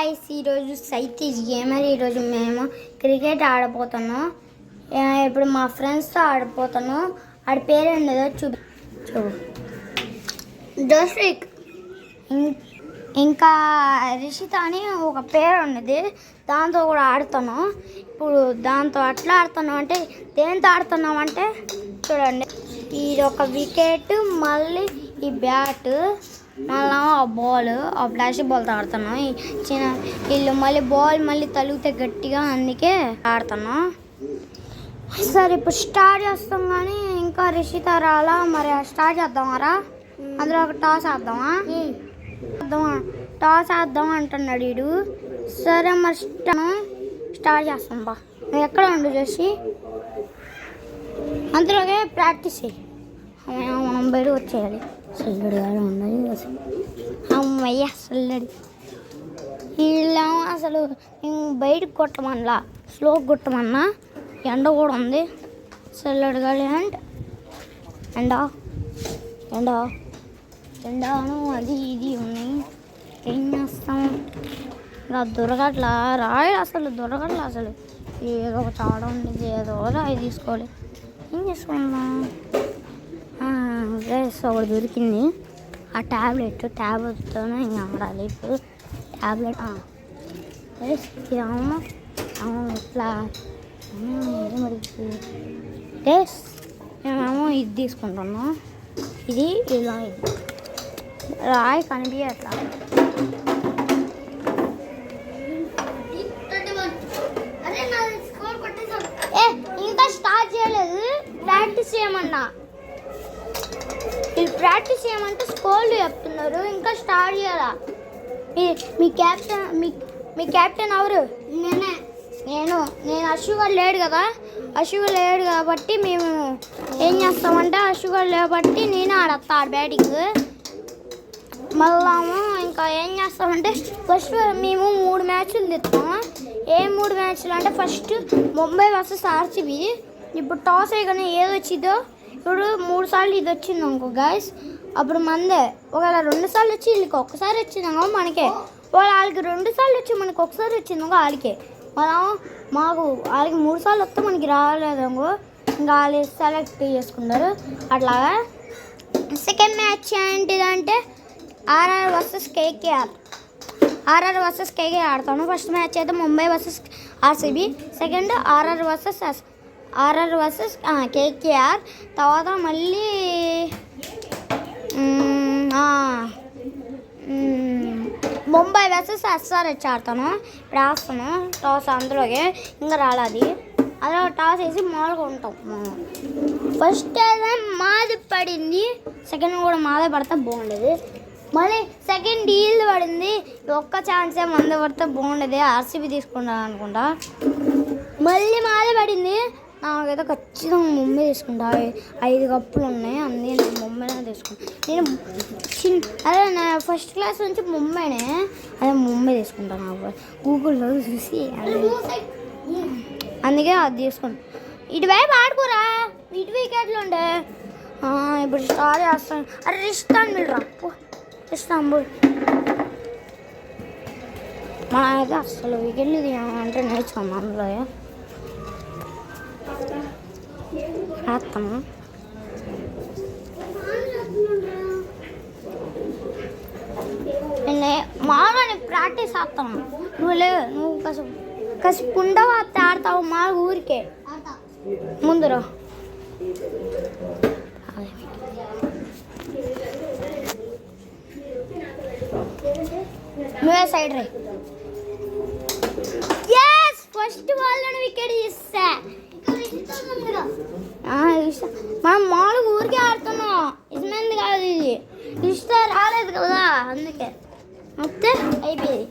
Guys, ఈరోజు సైతీష్ gamer. ఈరోజు మేము క్రికెట్ ఆడబోతాను. ఇప్పుడు మా ఫ్రెండ్స్తో ఆడిపోతాను. ఆడి పేరు ఏంటో చూడు జోస్విక్. ఇంకా రిషిత అని ఒక పేరు ఉన్నది, దాంతో కూడా ఆడుతాను. ఇప్పుడు దాంతో అట్లా ఆడుతాను అంటే దేంతో ఆడుతున్నాం అంటే చూడండి, ఇది ఒక వికెట్, మళ్ళీ ఈ బ్యాట్, మళ్ళీ ఆ బాల్, ఆ ప్లాస్టిక్ బాల్తో ఆడుతాను. చిన్న వీళ్ళు మళ్ళీ బాల్ మళ్ళీ తలిగితే గట్టిగా, అందుకే ఆడుతాను. సరే ఇప్పుడు స్టార్ట్ చేస్తాం. కానీ ఇంకా రిషిత రాలా, మరి స్టార్ట్ చేద్దామారా? అందులో ఒక టాస్ వేద్దామా? టాస్ వేద్దాం అంటున్నాడు వీడు. సరే మరి స్టార్ట్ చేస్తాం. బా నువ్వు ఎక్కడ ఉండు చేసి అందులోనే ప్రాక్టీస్ చేయి. మనం బయటకు వచ్చేయాలి. సల్లడిగా ఉన్నది అమ్మయ్య, సల్లడి. వీళ్ళేమో అసలు బయటకు కొట్టమన్నా, స్లో కొట్టమన్నా. ఎండ కూడా ఉంది, చల్లడిగా. అండ్ ఎండ ఎండ ఎండాను అది ఇది ఉన్నాయి. ఏం చేస్తాం? ఇలా దొరకట్లా రాయి, అసలు దొరకట్లా. అసలు ఏదో ఒక చాడ ఉండేది, ఏదో రాయి తీసుకోవాలి. ఏం చేసుకున్నాం? ఒకటి దొరికింది, ఆ ట్యాబ్లెట్తోనే ఇంకా ఆడాలి ఇప్పుడు. ట్యాబ్లెట్ ఇట్లా మేమేమో ఇది తీసుకుంటున్నాం. ఇది ఇలా రాయి కనిపించట్లా. ఇంకా స్టార్ట్ చేయలేదు, ప్రాక్టీస్ చేయమన్నా. వీళ్ళు ప్రాక్టీస్ చేయమంటే స్కోర్లు చెప్తున్నారు, ఇంకా స్టార్ట్ చేయాలా? మీ కెప్టెన్ ఎవరు? నేను అశ్వగారు లేడు కదా, అశ్వగారు లేడు కాబట్టి మేము ఏం చేస్తామంటే, అశ్వగారు లేబట్టి నేనే ఆడతాడు బ్యాటింగ్. మళ్ళా ఇంకా ఏం చేస్తామంటే, ఫస్ట్ మేము 3 మ్యాచ్లు తెస్తాము. ఏ 3 మ్యాచ్లు అంటే, ఫస్ట్ ముంబై వర్సెస్ ఆర్సీబీ. ఇప్పుడు టాస్ అయ్యగానే ఏది వచ్చిందో, ఇప్పుడు 3 సార్లు ఇది వచ్చింది అనుకో గాయస్, అప్పుడు మందే. ఒకవేళ 2 సార్లు వచ్చి వీళ్ళకి ఒక్కసారి వచ్చిందనుకో మనకే, వాళ్ళకి 2 సార్లు వచ్చి మనకి ఒకసారి వచ్చిందనుకో వాళ్ళకే. వాళ్ళకి 3 సార్లు వస్తే మనకి రాలేదనుకో, ఇంకా వాళ్ళు సెలెక్ట్ చేసుకుంటారు. అట్లాగా సెకండ్ మ్యాచ్ ఏంటిదంటే RR versus KKR. RR versus KKR ఆడతాను. ఫస్ట్ మ్యాచ్ అయితే Mumbai versus RCB, second RR versus KKR. తర్వాత మళ్ళీ ముంబై వర్సెస్ ఎస్ఆర్హెచ్ ఆడతాను. ఇప్పుడు వేస్తాను టాస్, అందులోకి ఇంకా రాలేదు. అలా టాస్ వేసి మామూలుగా ఉంటాం. ఫస్ట్ అయితే మాది పడింది, సెకండ్ కూడా మాదే పడితే బాగుండేది. మళ్ళీ సెకండ్ డీల్ పడింది, ఒక్క ఛాన్సే మందే పడితే బాగుండేది. ఆర్సీబీ తీసుకుంటాను అనుకుంటా. మళ్ళీ మాదే పడింది, నాకైతే ఖచ్చితంగా ముంబై తీసుకుంటా. 5 కప్పులు ఉన్నాయి, అన్నీ నేను ముంబైనే తీసుకుంటా. నా ఫస్ట్ క్లాస్ నుంచి ముంబైనే, అదే ముంబై తీసుకుంటాను. నాకు గూగుల్లో చూసి అందుకే అది తీసుకుంటా. ఇటువైపు ఆడుకోరా, ఇటు వికెట్లు ఉండే. ఇప్పుడు స్టార్ట్ చేస్తాను. అరే రిస్తాను మీరు ఇస్తాంబుల్. మన అయితే అసలు వికెట్లు అంటే నేర్చుకోము. అందులో వేస్తాము. మామూలుగా ప్రాక్టీస్ ఆడతాము. నువ్వు కసిపు ఉండవు, ఆడతావు మా ఊరికే ముందురా. నువ్వే సైడ్ రే. ఫస్ట్ వాళ్ళని వికెట్ ఇస్తా. మనం మామూలుగా ఊరికే ఆడుతున్నాం, ఇష్టమైంది కాదు. ఇది ఇష్టం రాలేదు కదా, అందుకే వస్తే అయిపోయేది.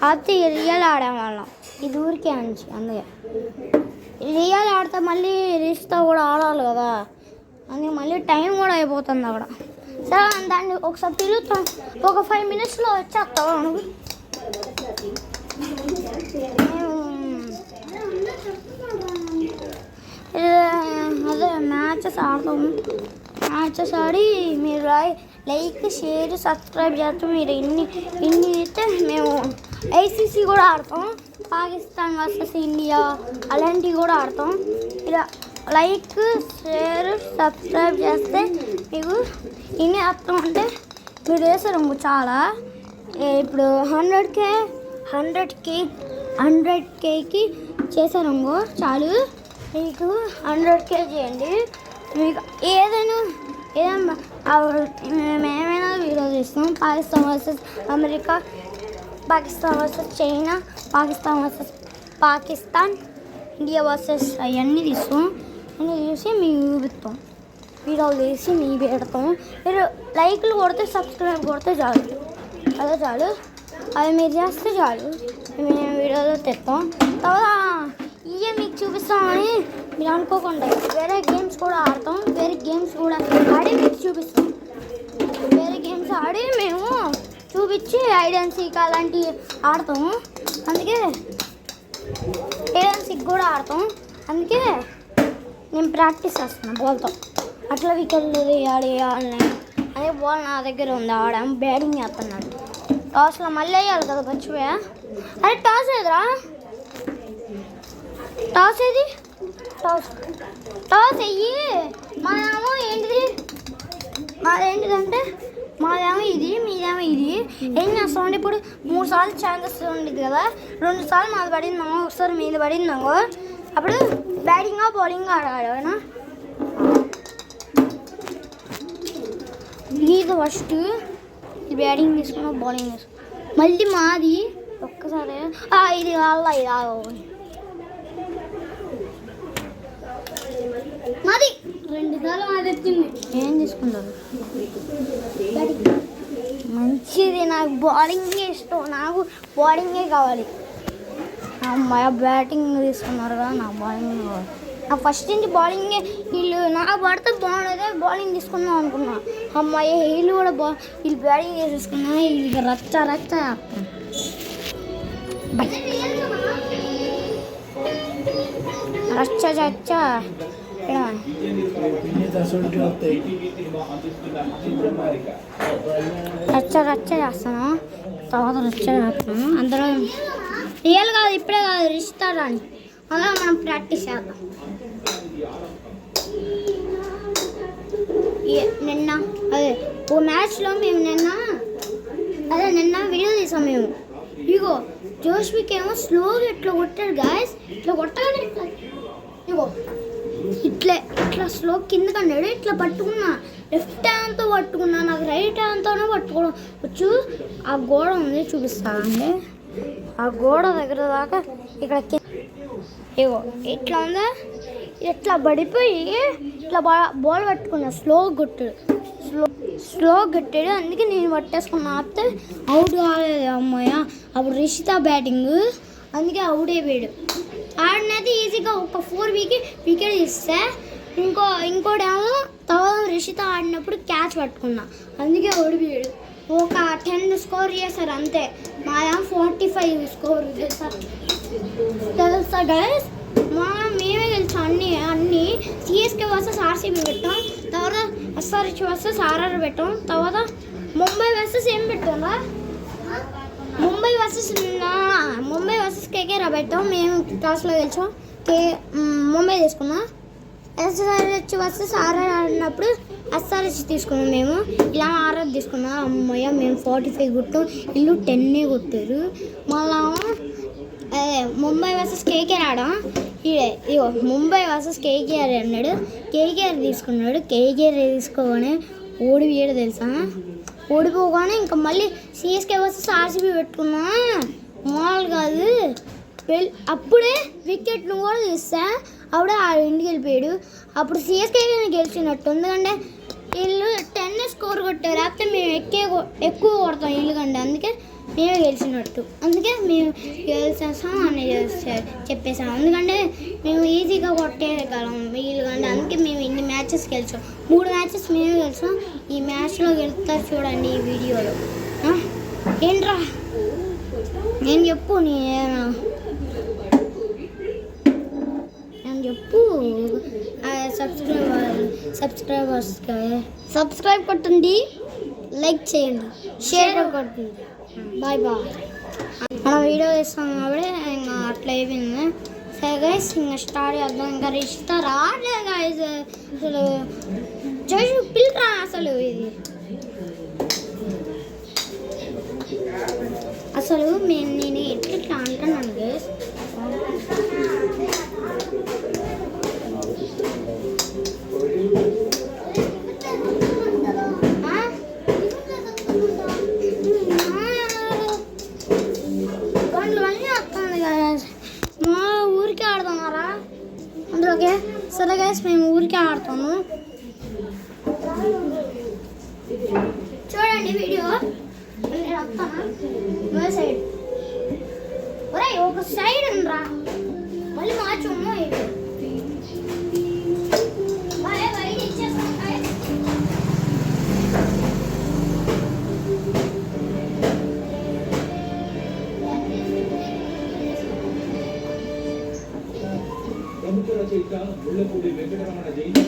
అయితే రియల్ ఆడేవాళ్ళం, ఇది ఊరికే అంచి. అందుకే రియల్ ఆడితే మళ్ళీ రిస్తా కూడా ఆడాలి కదా, అందుకే మళ్ళీ టైం కూడా అయిపోతుంది అక్కడ. సరే దాన్ని ఒకసారి తిరుగుతాం, ఒక 5 minutesలో వచ్చేస్తావా నువ్వు? అదే మ్యాచెస్ ఆడతాము. మ్యాచెస్ ఆడి మీరు లైక్, షేర్, సబ్స్క్రైబ్ చేస్తాం. మీరు ఇన్ని ఇస్తే మేము ఐసీసీ కూడా ఆడతాం, పాకిస్తాన్ వర్సెస్ ఇండియా అలాంటివి కూడా ఆడతాం. ఇలా లైక్, షేర్, సబ్స్క్రైబ్ చేస్తే మీకు ఇన్ని అర్థం అంటే మీరు వేసారు చాలా. ఇప్పుడు 100Kకి చేశారంగో చాలు. మీకు 100K చేయండి. మీకు ఏదైనా మేమేమైనా వీడియో చేస్తాం. Pakistan versus America, Pakistan versus China, Pakistan India versus అవన్నీ తీస్తాం. అన్నీ చూసి మీకు చూపిస్తాం, వీడియోలు తీసి మీకు పెడతాం. మీరు లైక్లు కొడితే, సబ్స్క్రైబ్ కొడితే చాలు, అదే చాలు. అది మీరు చేస్తే చాలు, మేము వీడియోలో తెస్తాం. తర్వాత ఇవే మీకు చూపిస్తామని మీరు అనుకోకుండా వేరే గేమ్స్ కూడా ఆడతాం. వేరే గేమ్స్ కూడా ఆడి మీకు చూపిస్తాం. వేరే గేమ్స్ ఆడి మేము చూపించి హైడ్ అండ్ సీక్ అలాంటివి ఆడతాము. అందుకే హైడ్ అండ్ సీక్ కూడా ఆడతాం. అందుకే నేను ప్రాక్టీస్ చేస్తున్నాను బాల్తో. అట్లా వికెట్లు వేయాలి అదే బాల్ నా దగ్గర ఉంది. ఆడ బ్యాటింగ్ చేస్తున్నాడు. టాస్లో మళ్ళీ వేయాలి కదా, మర్చిపోయా. అరే టాస్ ఏదిరా, టాస్ ఏది, టాస్ వెయ్యి. మాదేమో ఏంటిది, మాదేంటిదంటే మాదేమో ఇది, మీదేమో ఇది. ఏం చేస్తామంటే ఇప్పుడు 3 సార్లు ఛాన్సెస్ ఉండేది కదా, 2 సార్లు మాది పడిందామో, ఒకసారి మీది పడిందామో. అప్పుడు బ్యాటింగా బౌలింగ్ ఆడాలి. ఇది ఫస్ట్ బ్యాటింగ్ తీసుకున్నా, బౌలింగ్ తీసుకున్నా, మళ్ళీ మాది ఒక్కసారి ఇది అలా ఇది మాది 2 సార్లు మాది వచ్చింది. ఏం తీసుకుంటారు మంచిది. నాకు బౌలింగే ఇష్టం, నాకు బౌలింగే కావాలి. అమ్మాయి బ్యాటింగ్ తీసుకున్నారు కదా, నాకు బౌలింగ్ కావాలి. నాకు ఫస్ట్ నుంచి బౌలింగే. వీళ్ళు నాకు పడితే బాగుండేదే బౌలింగ్ తీసుకుందాం అనుకున్నా. అమ్మాయి వీళ్ళు కూడా వీళ్ళు బ్యాటింగ్ చేసేసుకున్నా. వీళ్ళకి రచ్చ చేస్తాను. తర్వాత రచ్చ చేస్తాను. అందరూ రియల్ కాదు, ఇప్పుడే కాదు, రిస్తారా అని అలా మనం ప్రాక్టీస్ చేద్దాం. నిన్న అదే ఓ మ్యాచ్లో మేము నిన్న వీడియో తీసాం మేము. ఇగో జోష్విక్ ఏమో స్లోగా ఇట్లా కొట్టాడు గాయస్. ఇట్లా కొట్టగానే ఇగో ఇట్లా స్లో కింద కన్నాడు. ఇట్లా పట్టుకున్నా, లెఫ్ట్ హ్యాండ్తో పట్టుకున్నా, నాకు రైట్ హ్యాండ్తోనే పట్టుకోవడం వచ్చు. ఆ గోడ ఉంది చూపిస్తానండి. ఆ గోడ దగ్గర దాకా ఇక్కడ ఇగో ఇట్లా ఉందా, ఇట్లా పడిపోయి ఇట్లా బాల్ పట్టుకున్నా. స్లో కొట్టాడు. అందుకే నేను పట్టేసుకున్నా. ఆపితే అవుట్ కాలేదు అమ్మాయ. అప్పుడు రిషిత బ్యాటింగ్, అందుకే అవుట్ అయిపోయాడు. ఆడినది ఈజీగా ఒక 4 వికెట్ ఇస్తే ఇంకోటేమో తర్వాత రిషిత ఆడినప్పుడు క్యాచ్ పట్టుకున్నా, అందుకే ఓడిపోయాడు. ఒక 10 స్కోర్ చేశారు అంతే. మాదేమో 45 స్కోర్ తెలుసా గైస్. మేమే గెలిచాం అన్నీ. సిఎస్కే వర్సెస్ ఆర్సీబీ పెట్టాం, తర్వాత ఎస్ఆర్హెచ్ వర్సెస్ ఆర్ఆర్ పెట్టాం, తర్వాత ముంబై వర్సెస్ ఏం పెట్టాంరా, ముంబై వర్సెస్ కేకేఆర్ పెట్టాం. మేము క్లాస్లో గెలిచాం. ముంబై తీసుకున్నాం. ఎస్ఆర్హెచ్ వర్సెస్ ఆర్ఆర్ ఆడినప్పుడు ఎస్ఆర్హెచ్ తీసుకున్నాం మేము. ఇలా ఆర్ఆర్ తీసుకున్నాం. అమ్మయ్య మేము 45 కొట్టాం, ఇల్లు 10 కొట్టారు. మళ్ళా ముంబై వర్సెస్ కేకేఆర్ ఆడాం. ఇగో ముంబై వర్సెస్ కేకేఆర్ అన్నాడు. కేకేఆర్ తీసుకున్నాడు. కేకేఆర్ తీసుకోగానే ఓడిపోయాడు తెలుసా. ఓడిపోగానే ఇంకా మళ్ళీ సిఎస్కే వర్సెస్ ఆర్సీబీ పెట్టుకున్నా. మాల్ కాదు, అప్పుడే వికెట్లు కూడా తీస్తా. అప్పుడే ఆ ఇంటికి వెళ్ళిపోయాడు. అప్పుడు సిఎస్కే గెలిచినట్టు, ఎందుకంటే వీళ్ళు 10 స్కోర్ కొట్టారు. లేకపోతే మేము ఎక్కువ కొడతాం వీళ్ళు కంటే, అందుకే మేమే గెలిచినట్టు. అందుకే మేము గెలిచేస్తాం అని చెప్పేసాం. ఎందుకంటే మేము ఈజీగా కొట్టేయగలం వీళ్ళు కంటే, అందుకే మేము ఇన్ని మ్యాచెస్ గెలిచాం. 3 మ్యాచెస్ మేమే గెలిచాం. ఈ మ్యాచ్లో గెలుస్తారు చూడండి ఈ వీడియోలో. ఏంట్రా నేను చెప్పు, చెప్పు. సబ్స్క్రైబ్ కొట్టండి, లైక్ చేయండి, షేర్ కొట్టండి. బాయ్. మనం వీడియో తీస్తాం కాబట్టి ఇంకా అట్లా అయిపోయింది. సరే గైస్ ఇంకా స్టార్ట్ చేద్దాం. ఇంకా రిషిత రావట్లేదు గైస్, అసలు జోష్ పిల్లరా అసలు ఇది అసలు నేను ఎట్లా అంటున్నాను గైస్. ఊరికే ఆడుతున్నారా అందులోకే? సరే గైస్ మేము ఊరికే ఆడుతాము, చూడండి వీడియో. నేను వస్తానా సైడ్, ఒరే ఒక సైడ్ రా, మళ్ళీ మార్చము ఇచ్చేస్తాం. రచయిత ముళ్ళపూడి వెంకటరమణ జయంతి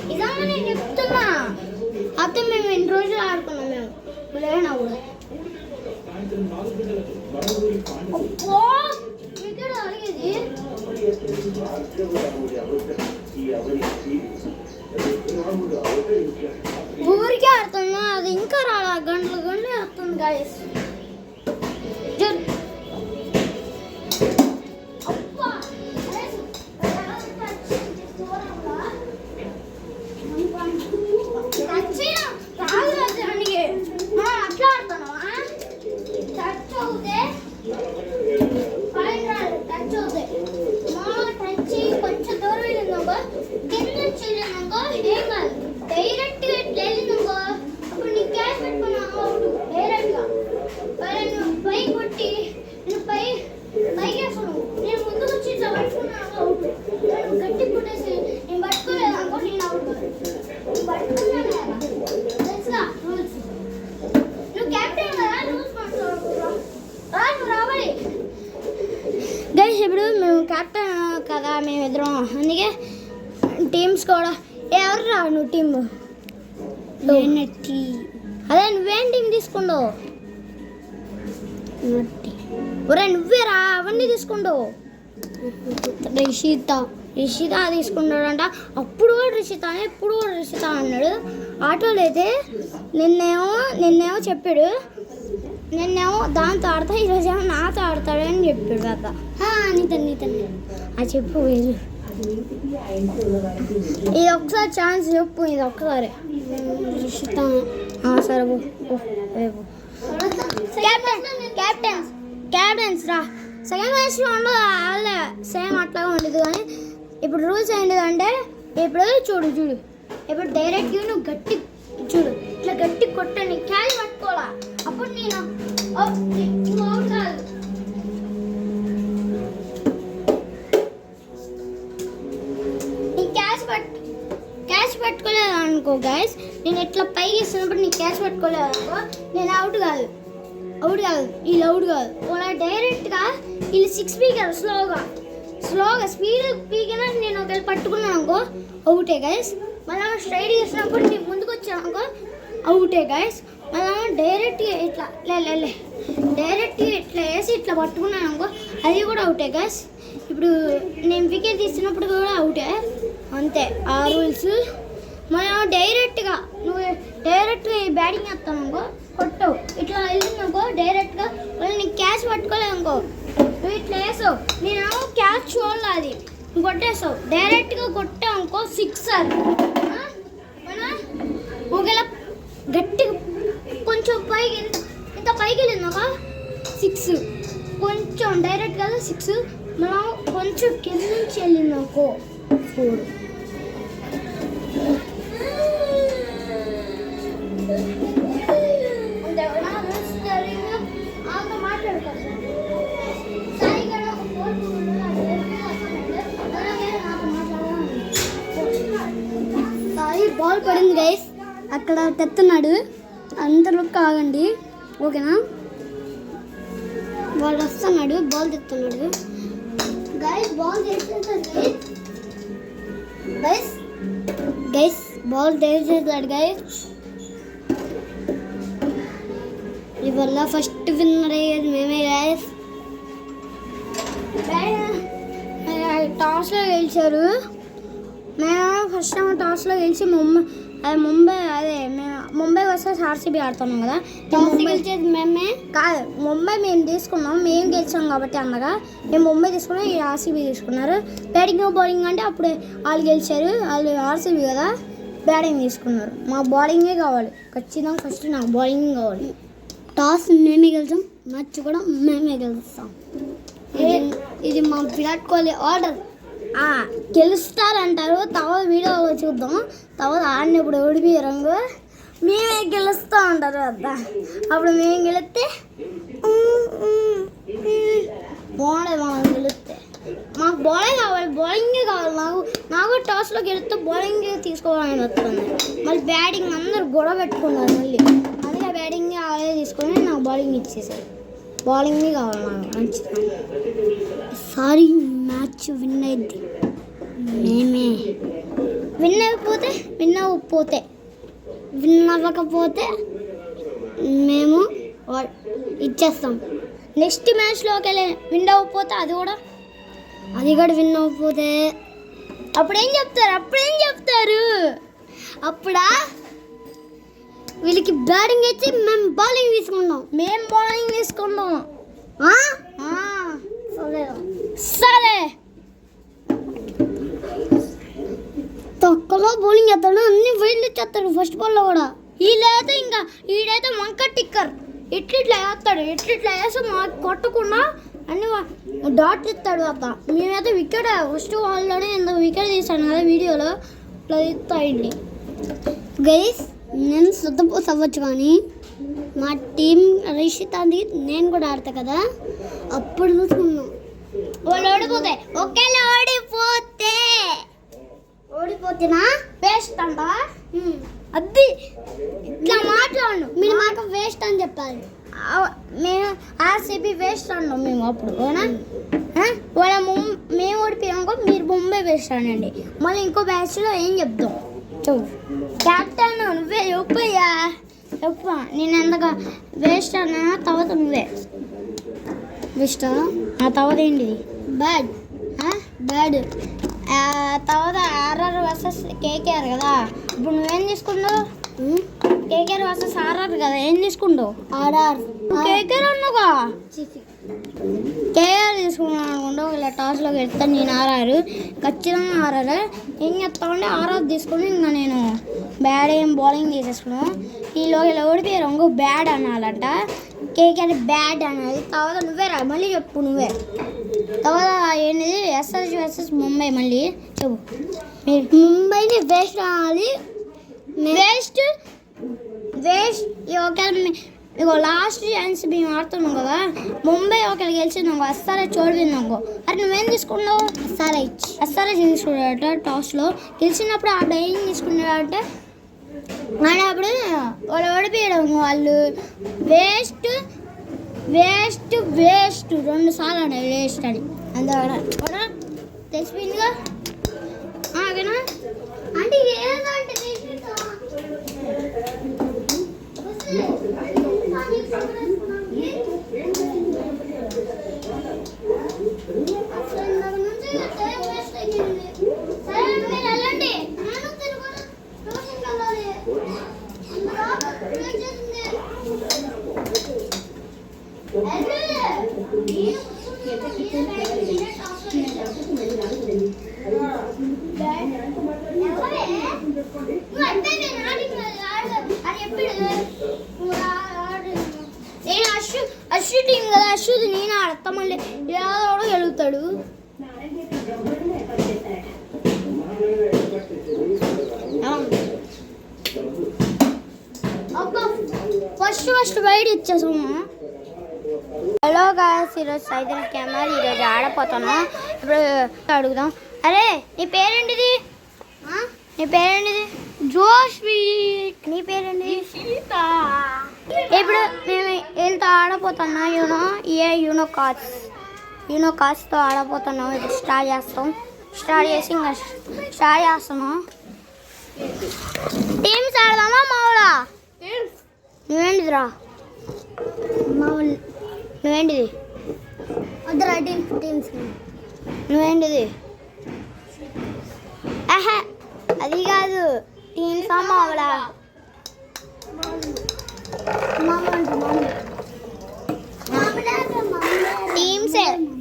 నిజంగా నేను చెప్తున్నా, అయితే మేము ఎన్ని రోజులు ఆడుకున్నాం మేము లేనా కూడా. క్రికెట్ అడిగేది ఊరికే ఆడుతున్నా, అది ఇంకా రాలా, గంటలు గంటలు ఆడుతుంది గాయస్. అట్లా ఆడుతున్నావా? టచ్ అవుతే టచ్ అవుతాయి, టచ్ కొంచెం దూరం వెళ్ళిందనుకో, కింద నుంచి వెళ్ళిందనుకో ఏం కాదు. డైరెక్ట్గా ఇట్లా వెళ్ళిందనుకో అప్పుడు నీ క్యాష్ పెట్టుకున్నావు అవుట్ డైరెక్ట్గా. నువ్వు పై కొట్టి నేను పైకి వేసాను, నేను ముందుకు వచ్చి ఇట్లా పట్టుకున్నాను అవుట్. నేను గట్టి కొట్టేసి నేను పట్టుకోలేదు అనుకో నేను అవుట్. నువ్వు పట్టుకున్నాను కదా తెలుసుగా రూల్స్. నువ్వు క్యాప్టెన్ కదా, రూల్స్ నువ్వు రావాలి గైస్. ఇప్పుడు మేము క్యాప్టెన్ కదా మేమిద్దరం, అందుకే టీమ్స్ కూడా ఎవరు రా నువ్వు టీమ్. అదే నువ్వేం టీం తీసుకుంటావు? ఒరే నువ్వేరా అవన్నీ తీసుకుంటావు. రిషిత తీసుకుంటాడంట. అప్పుడు కూడా రిషిత ఎప్పుడు కూడా రిషిత అన్నాడు. ఆటోలో అయితే నిన్నేమో చెప్పాడు, నిన్నేమో దాంతో ఆడతా, ఈరోజు ఏమో నాతో ఆడతాడని చెప్పాడు కాక. నీతని అది చెప్పు, ఇది ఒకసారి ఛాన్స్ చెప్పు, ఇది ఒక్కసారి. రిషిత సరే క్యాప్టెన్స్ రా. సెకండ్ మ్యాచ్లో ఉండదు, వాళ్ళే సేమ్ అట్లాగే ఉండదు. కానీ ఇప్పుడు రూల్స్ ఏంటిదంటే, ఇప్పుడు చూడు ఇప్పుడు డైరెక్ట్గా నువ్వు గట్టి చూడు ఇట్లా గట్టి కొట్టని క్యాచ్ పట్టుకోవాలా, అప్పుడు నేను అవుట్ కాదు. నీ క్యాచ్ పట్టుకోలేదు అనుకో గైస్, నేను ఇట్లా పైకి ఇస్తున్నప్పుడు నీ క్యాచ్ పట్టుకోలేదు అనుకో నేను అవుట్ కాదు. వీళ్ళు అవుట్ కాదు. ఇలా డైరెక్ట్గా వీళ్ళు 6 పీకారు, స్లోగా స్పీడ్ పీకినా నేను ఒకవేళ పట్టుకున్నాను అనుకో అవుటే గైస్. మళ్ళీ స్ట్రైట్ చేసినప్పుడు నేను ముందుకు వచ్చాను అనుకో అవుటే గైస్. మళ్ళీ డైరెక్ట్గా ఇట్లా డైరెక్ట్గా ఇట్లా వేసి ఇట్లా పట్టుకున్నాను అనుకో అది కూడా అవుటే గైస్. ఇప్పుడు నేను వికెట్ తీసినప్పుడు కూడా అవుటే, అంతే ఆ రూల్స్. మనం డైరెక్ట్గా బ్యాటింగ్ చేస్తాను అనుకో కొట్టవు, ఇట్లా వెళ్ళిందనుకో డైరెక్ట్గా మళ్ళీ నీకు క్యాచ్ పట్టుకోలేదు అనుకో, నువ్వు ఇట్లా వేసావు, నేనేమో క్యాచ్ చూడాలి, అది నువ్వు కొట్టేసావు. డైరెక్ట్గా కొట్టావు అనుకో 6. మన ఒకవేళ గట్టిగా కొంచెం పైకి ఇంత పైకి వెళ్ళిందనుకో 6, కొంచెం డైరెక్ట్ కదా 6, మనం కొంచెం కింద నుంచి వెళ్ళిందనుకో 4. బాల్ పడింది గైస్, అక్కడ తెస్తున్నాడు, అందరూ కాగండి ఓకేనా. బాల్ వస్తున్నాడు, బాల్ తెస్తున్నాడు గైస్, బాల్ తెచ్చేసాడు గైస్, గైస్ బాల్ తెచ్చేసాడు గైస్. ఇవల్ల ఫస్ట్ విన్నర్ అయ్యేది మేమే గైస్. టాస్లో గెలిచారు, మేము ఫస్ట్ టైం టాస్లో గెలిచి ముంబై వర్సెస్ ఆర్సీబీ ఆడుతున్నాం కదా. గెలిచేది మేమే కాదు, ముంబై మేము తీసుకున్నాం, మేము గెలిచాం కాబట్టి అన్నగా మేము ముంబై తీసుకున్నాం, ఈ ఆర్సీబీ తీసుకున్నారు. బ్యాటింగ్ బౌలింగ్ అంటే అప్పుడే వాళ్ళు గెలిచారు, వాళ్ళు ఆర్సీబీ కదా, బ్యాటింగ్ తీసుకున్నారు. మా బౌలింగే కావాలి ఖచ్చితంగా, ఫస్ట్ నాకు బౌలింగ్ కావాలి. టాస్ మేమే గెలిచాం, మ్యాచ్ కూడా మేమే గెలుస్తాం. ఇది మా విరాట్ కోహ్లీ ఆర్డర్. గెలుస్తారంటారు, తర్వాత వీడియోలో చూద్దాం. తర్వాత ఆడినప్పుడు ఓడిపోయారు మేమే గెలుస్తూ ఉంటారు కదా, అప్పుడు మేము గెలిస్తే బాగుండదు. మనం గెలిస్తే మాకు బౌలింగ్ కావాలి, బౌలింగే కావాలి. నాకు టాస్లో గెలిస్తే బౌలింగ్ తీసుకోవాలని వస్తుంది. మళ్ళీ బ్యాటింగ్ అందరూ గొడవ పెట్టుకున్నారు, మళ్ళీ అందుకే బ్యాటింగ్ అదే తీసుకొని నాకు బౌలింగ్ ఇచ్చేసారు. బౌలింగే కావాలి నాకు మంచిగా. సారీ మ్యాచ్ విన్ అయింది మేమే. విన్ అవ్వకపోతే మేము ఇచ్చేస్తాం. నెక్స్ట్ మ్యాచ్లోకి వెళ్ళి విన్ అవ్వకపోతే అది కూడా విన్ అవ్వకపోతే అప్పుడేం చెప్తారు అప్పుడా వీళ్ళకి బ్యాటింగ్ ఇచ్చి మేము బౌలింగ్ తీసుకుంటాం. సరే తొక్కలో బౌలింగ్ చేస్తాడు, అన్ని వైడ్లు చేస్తాడు ఫస్ట్ బాల్లో కూడా. ఈడైతే మంక టిక్కర్ ఇట్లా వేస్తాడు, ఇట్లా వేసి మాకు కొట్టకుండా అన్ని డాట్ ఇస్తాడు. అత్త మేమైతే వికెట్ ఫస్ట్ బాల్లోనే ఎంత వికెట్ తీసాను కదా వీడియోలో, ఇట్లా తీస్తాయండి గైస్. నేను శుద్ధపోసి అవ్వచ్చు కానీ మా టీం రిషితాంది నేను కూడా ఆడతా కదా, అప్పుడు చూసుకున్నాం. వాళ్ళు ఒకవేళ ఓడిపోతేనా వేస్ట్ అంట. అది ఇట్లా మాట్లాడు, మీరు మాకు వేస్ట్ అని చెప్పాలి. మేము ఆర్సీబీ వేస్ట్ అన్నాం మేము అప్పుడు, మేము ఓడిపోయామనుకో మీరు ముంబై వేస్ట్ అనండి. మళ్ళీ ఇంకో బ్యాచ్లో ఏం చెప్తాం క్యాప్టెన్ నువ్వే చెప్పయ్యా, నేను ఎంతగా వేస్ట్ అన్నా. తర్వాత నువ్వే వేస్ట్, ఆ తర్వాత ఏంటిది బ్యాడ్. తర్వాత ఆర్ఆర్ వర్సెస్ కేకేఆర్ కదా, ఇప్పుడు నువ్వేం తీసుకుంటావు? కేకేఆర్ వర్సెస్ ఆర్ఆర్ కదా, ఏం తీసుకుంటావు? ఆర్ఆర్. కేకేఆర్ అన్నావుగా, కేఆర్ తీసుకున్నాను అనుకుంటా. ఇలా టాస్లోకి వెళ్తాను నేను ఆర్ఆర్, ఖచ్చితంగా ఆర్ఆర్. ఏం చెప్తామంటే ఆర్ఆర్ తీసుకుని ఇంకా నేను బౌలింగ్ చేసేసుకున్నాను. ఇలా ఓడిపోయారు ఇంకో బ్యాడ్ అనాలంట, కేకేఆర్ బ్యాడ్ అనాలి. తర్వాత నువ్వే రా, మళ్ళీ చెప్పు నువ్వే. తర్వాత ఏంటిది ఎస్ఆర్హెచ్ వర్సెస్ ముంబై, మళ్ళీ చెప్పు. మీరు ముంబైని వేస్ట్ అనాలి. వేస్ట్ ఇగో లాస్ట్ ఛాన్స్ మేము ఆడుతున్నాం కదా, ముంబై ఒకరు గెలిచిందనుకో, ఎస్ఆర్హెచ్ ఓడిపోయిందనుకో, అరే నువ్వేం తీసుకున్నావు? ఎస్ఆర్హెచ్ తీసుకున్నాడట. టాస్లో గెలిచినప్పుడు అప్పుడు ఏం తీసుకున్నాడంటే అప్పుడు వాళ్ళు ఓడిపోయడం, వాళ్ళు వేస్ట్ 2 సార్లు అంటే వేస్ట్ అని అందువల్ల తెలిసిపోయిందిగా. ఓకేనా అంటే ఏదంటే అశ్వ టీం కదా, అశ్వది నేను ఆడతా, మళ్ళీ ఎవడో గెలుగుతాడు. ఫస్ట్ బయట ఇచ్చేసాము. హలో గాయ్స్, ఈరోజు సైకిల్ కెమెరా ఈరోజు ఆడపోతాను. ఇప్పుడు అడుగుదాం. అరే నీ పేరేంటిది? జోష్వి. నీ పేరేంటి? ఇప్పుడు మేము వీళ్ళతో ఆడపోతున్నా యూనో కార్డ్స్తో ఆడపోతున్నాం. ఇప్పుడు స్టార్ట్ చేసి ఇంకా స్టార్ట్ చేస్తున్నాం. టీమ్స్ ఆడదామా మావులా? నువ్వేంటిదిరా? నువ్వేంటిది? వద్దురా టీమ్స్. నువ్వేంటిది? ఆహా అది కాదు, టీమ్స్ మావులా.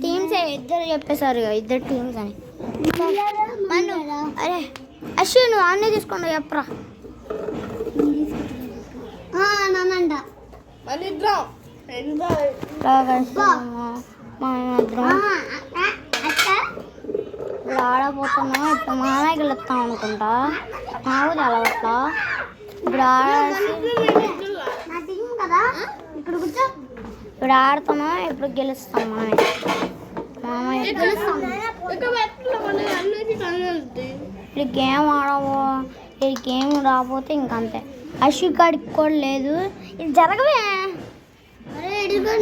టీమ్సే ఇద్దరు చెప్పేశారు, ఇద్దరు టీమ్స్ అని. అరే అశ్వ నువ్వు అన్నీ తీసుకుంటా చెప్పరా. నానంట ఇప్పుడు ఆడపోతున్నాం. ఇప్పుడు మామయ్య గెలుస్తాం అనుకుంటా, నాకు తెలవట్ల. ఇప్పుడు ఇప్పుడు ఆడుతున్నాం, ఇప్పుడు గెలుస్తాం. మామయ్య ఇప్పుడు గేమ్ ఆడవు, ఈ గేమ్ రాకపోతే ఇంకంతే. అశ్విక్ గాడికి కూడా లేదు. ఇది జరగవే.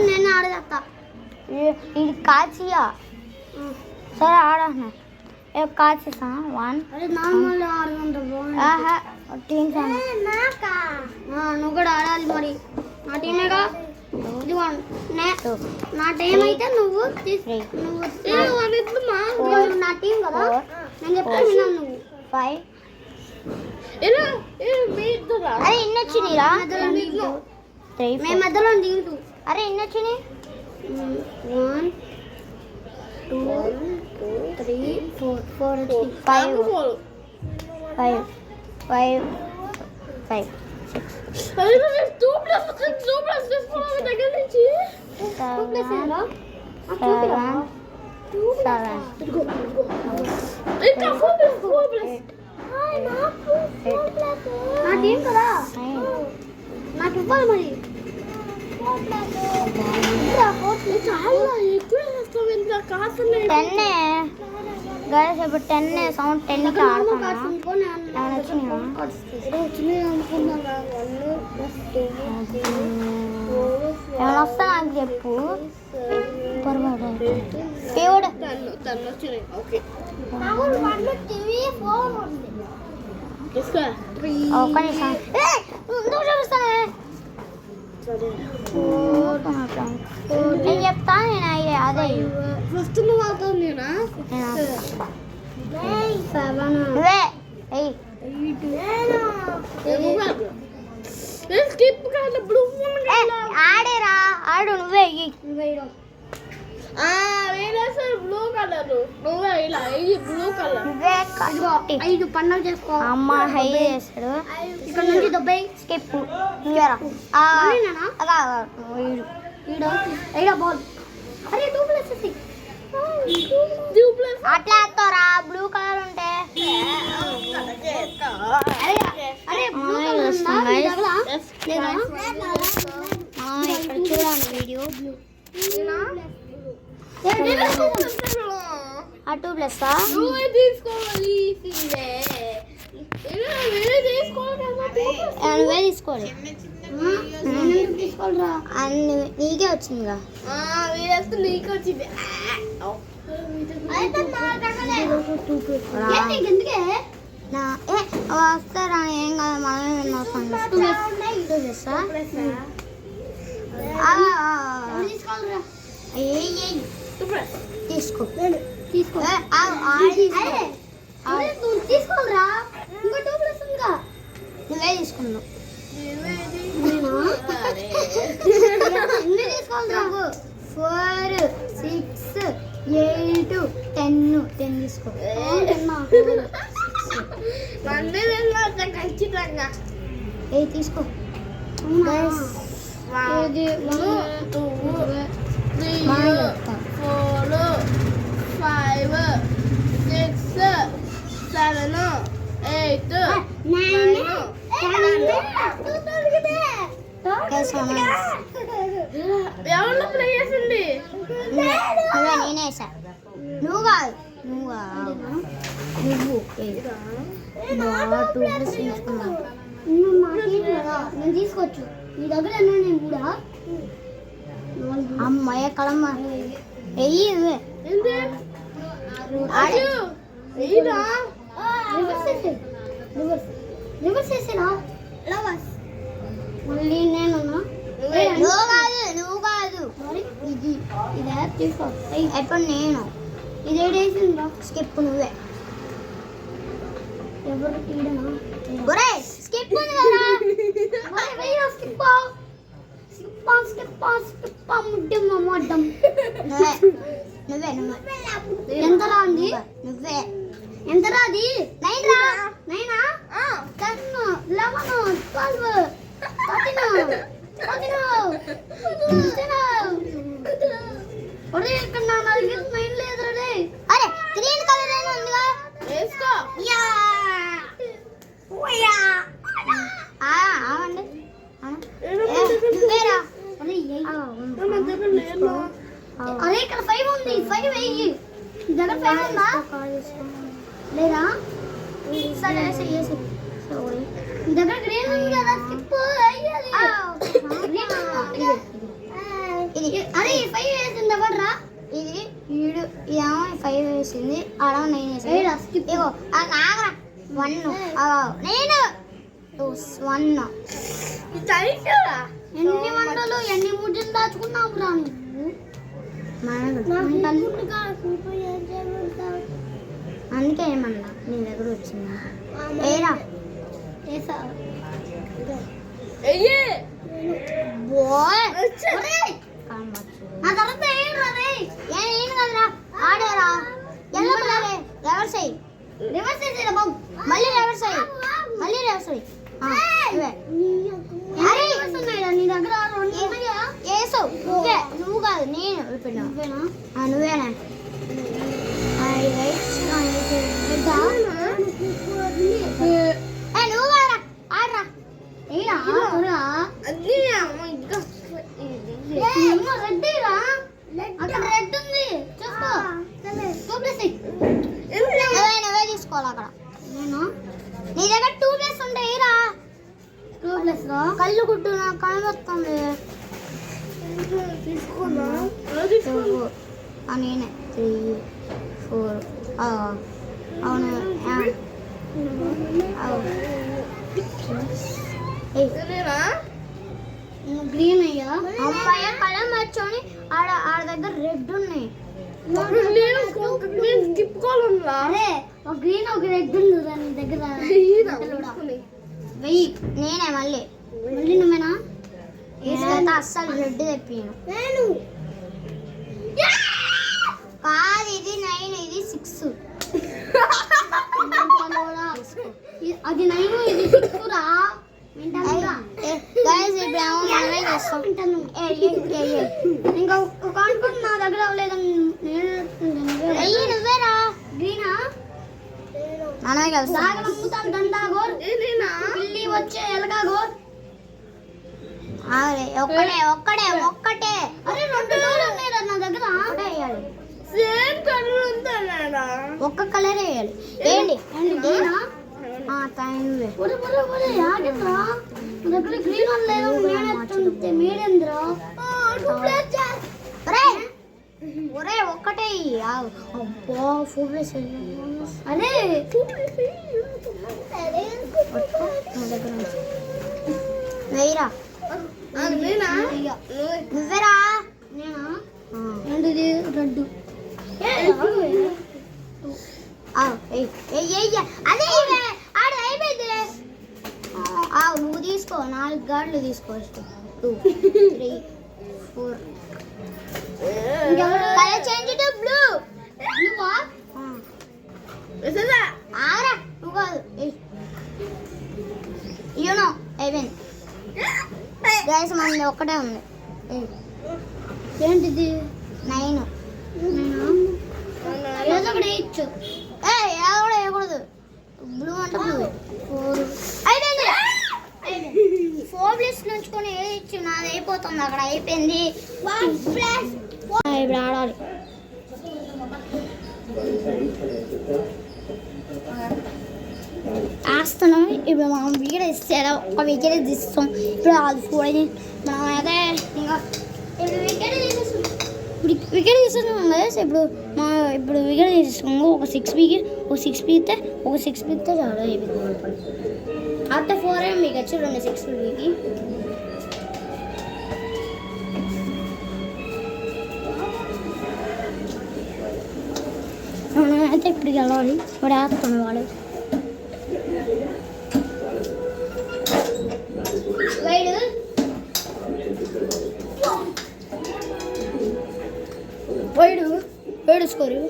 నేను ఆడేస్తా. ఇది కాచియా. సరే ఆడన్నా. కాచేసా 1 టీమ్స్. నువ్వు కూడా ఆడాలి మరి. నా టీమేగా. నా టీం అయితే నువ్వు నా టీం కదా. నేను చెప్తాను నువ్వు 5. అరే ఇన్ని వచ్చినాయిరా. 3 మేము మధ్యలో దిగుతూ. అరే ఇన్ని వచ్చినాయి. 1 2 3 4 5 నాకు ఇవ్వాలి మరి. ఇప్పుడు 10 సౌండ్ 10కి ఆడుతున్నా. ఏమైనా వస్తా నాకు చెప్పు. ఒక్క నిమిషం చూపిస్తానే. నేను చెప్తాను. నేను అదే ఆడేరా. ఆడు నువ్వే. ఐదు పన్నులు చేసుకో. అమ్మ హై చేస్తాడు. ఇక్కడ నుంచి 90 స్కిప్. అట్లా వేస్తారా బ్లూ కలర్ ఉంటే. ఇక్కడ చూడండి వీడియో. ఆ 2 ప్లస్ నువ్వే తీసుకోవాలి. అన్ని నీకే వచ్చిందిగా. నీకే వచ్చింది. వస్తారా ఏం కాదు. మనమే విన్నాం. తీసుకో తీసుకోరా. ఇంకా 2 ప్లస్ ఇంకా నువ్వే తీసుకున్నావు. ఎన్ని తీసుకోవాలి? 4 6 8 10 తీసుకో. ఖచ్చితంగా తీసుకో. 1 2 3 4 5 6 7 8 9 ఎవరు ప్లే చేసింది? నేనే. నువ్వు కాదు. నువ్వు నేను తీసుకోవచ్చు మీ దగ్గర ఎన్నో నేను కూడా అమ్మాయి కలమ్మ వెయ్యి రివర్స్ చేసేనా మళ్ళీ నేను నువ్వు కాదు ఇది ఇది తీసుకో ఎప్పుడు నేను ఇదే వేసిందా స్కిప్ నువ్వే ఎవరు తీయడమా స్కిప్ ఉంది కదా స్కిప్ ఎంతరా ఉంది నువ్వే ఎంతరా అది 9 రా 9 10 11 12 ఒరే ఇక్కడ నా దగ్గర 9 లేదురా అరే గ్రీన్ కలర్ ఏమో ఉందిగా వేసుకో యా ఓయా ఆవండి నువ్వేరా అరే ఇక్కడ 5 ఉంది 5 వెయ్యి దగ్గర 5 ఉందా లేదా సరే వేసి దగ్గర గ్రీన్ ఉంది కదా స్కిప్ అయ్యాలి అరే 5 వేసింది ఎవడ్రా ఇది ఈడు ఇదేమో 5 వేసింది ఆడ 9 వేసింది స్కిప్ ఇగో ఆగరా 1 నేను 1 ఎన్ని మంటలు ఎన్ని ముద్దలు దాచుకున్నావు రా అందుకే ఏమన్నా నీ దగ్గర వచ్చింది ఏరా నా తర్వాత ఏం కదరా ఆడేరా రివర్స్ అయ్యి మళ్ళీ రివర్స్ అయ్యి నీ దగ్గర నువ్వు కాదు నేను నువ్వేనా నువ్వు కాదురా ఆడరా రెడ్డిరా అక్కడ రెడ్ ఉంది చూసుకో నువ్వే తీసుకోవాలి అక్కడ నేను నీ దగ్గర 2+ ఉంటాయి రా 2+ కళ్ళు గుడ్డు నాకు కనబడుతుంది తీసుకోనా నేనే 3 4 అవును గ్రీన్ అయ్యా అమ్మాయి కలర్ మార్చుకొని ఆడ దగ్గర రెడ్ ఉన్నాయి అరే ఒక గ్రీన్ ఒక రెడ్ ఉంది దాని దగ్గర వెయ్యి నేనే మళ్ళీ నువ్వేనా అస్సలు రెడ్ తెప్పాను కాదు ఇది 9 ఇది 6 అది 9 ఇది 6 రా ఇంకా ఒక అనుకుంటు నా దగ్గర అవ్వలేదని నువ్వేరా గ్రీనా పిల్లి వచ్చే ఎలగాగోర్ ఒక్కటే అరే 2 డోర్లు ఉన్నాయి నా దగ్గర సేమ్ కలర్ ఉందా ఒక్క కలర్ వేయాలి ఏంటి గ్రీన్ ఒరే ఒక్కటే అరే వెయ్యరా నువ్వేరా ఏంటిది రెడ్డు అదే ఆడ అయిపోయింది నువ్వు తీసుకో 4 గార్డులు తీసుకో 2 3 4 కలర్ చేంజ్ టు బ్లూ ఆరా నువ్వు కాదు యూనో అయిపోయింది గైస్ మనది ఒక్కటే ఉంది ఏంటిది 9 ఏదో ఒకటి వేయచ్చు ఎవడ వేయకూడదు బ్లూ అంటే బ్లూ 4 అయిపోయింది 4+ నుంచుకొని వేయచ్చు నాది అయిపోతుంది అక్కడ అయిపోయింది ఇప్పుడు ఆడాలి Thank you. తీస్తున్నాం. ఇప్పుడు మనం వికెట్ ఇస్తారా ఒక వికెట్ తీస్తాం. ఇప్పుడు అది చూడండి మనం అయితే ఇంకా ఇప్పుడు వికెట్ తీసేస్తాం. వికెట్ తీస్తున్నాం కదా. ఇప్పుడు వికెట్ తీసుకోము. ఒక 6 పీకితే చాలా ఆఫ్టర్ 4 మీకు వచ్చి 2 6 పీకి అయితే ఇప్పుడు గెలవాలి. ఇప్పుడు వేస్తాను వాడు వైడు స్కోరు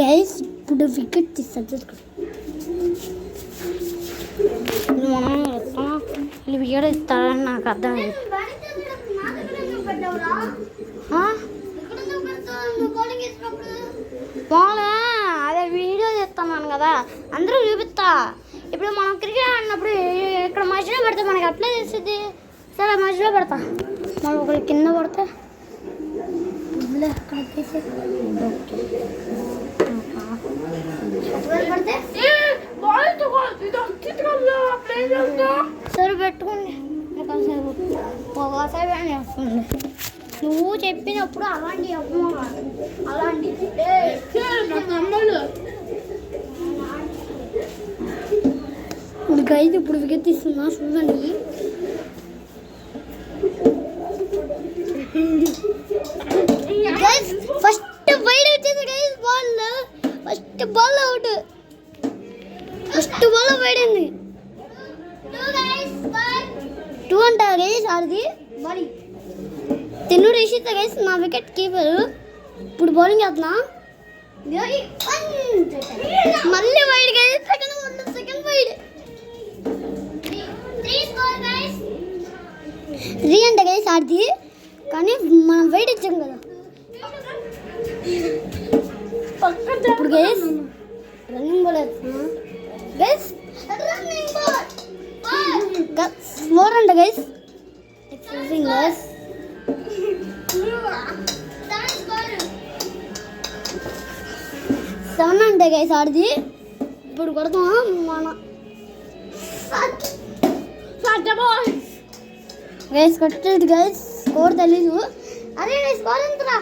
గైస్ ఇప్పుడు వికెట్ తీస్తారు. మనం వికెట్ ఇస్తారని నాకు అర్థమైంది. అదే వీడియో తీస్తున్నాను కదా అందరూ చూపిస్తా. ఇప్పుడు మనం క్రికెట్ ఆడినప్పుడు ఇక్కడ మధ్యలో పెడితే మనకి అట్లే తెలిసింది. సరే మధ్యలో పెడతా. మనం ఒకరి కింద పడితే సరే పెట్టుకోండి. ఒకసారి వస్తుంది. నువ్వు చెప్పినప్పుడు అలాంటి అలాంటి గైజ్ ఇప్పుడు వికెట్ తీస్తున్నా చూడండి. ఫస్ట్ వైడ్ వచ్చేసి guys ball out. First ball wide అయింది. 2 అంటారు గైజ్. అది తిన్నుడు వేసి గైజ్ నా వికెట్ కీపర్. ఇప్పుడు బౌలింగ్ చేస్తున్నా. మళ్ళీ వైడ్ గైజ్. సెకండ్ వైడ్ 3 అంటే గైజ్ ఆడిది. కానీ మనం వైడ్ ఇచ్చాం కదా. ఇప్పుడు గైజ్ రన్నింగ్ బాల్ వేస్తున్నా గైజ్. 4 అంటే గైజ్. ఎక్స్ప్రెసింగ్ గైజ్ 7 అంటే గైజ్ ఆడిది. ఇప్పుడు కొడతాం మన గైజ్ కొట్టేది గైజ్. స్కోర్ తెలీదు. అదే స్కోర్ ఎంతరా?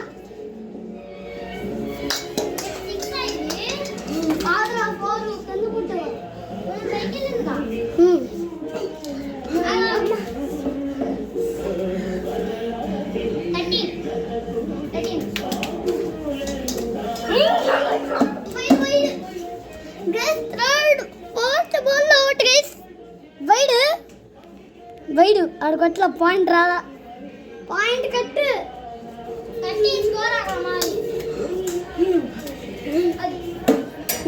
వైడు ఆడుకొట్ల పాయింట్ రాదా? పాయింట్ కట్టు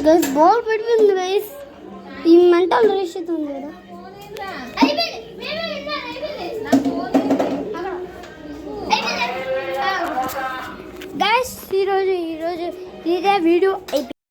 గైస్. బాల్ పడిపోయింది గైస్. ఈ మెంటల్ రేష్ అవుతుంది కదా గైస్. ఈరోజు ఇదే వీడియో అయిపోయింది.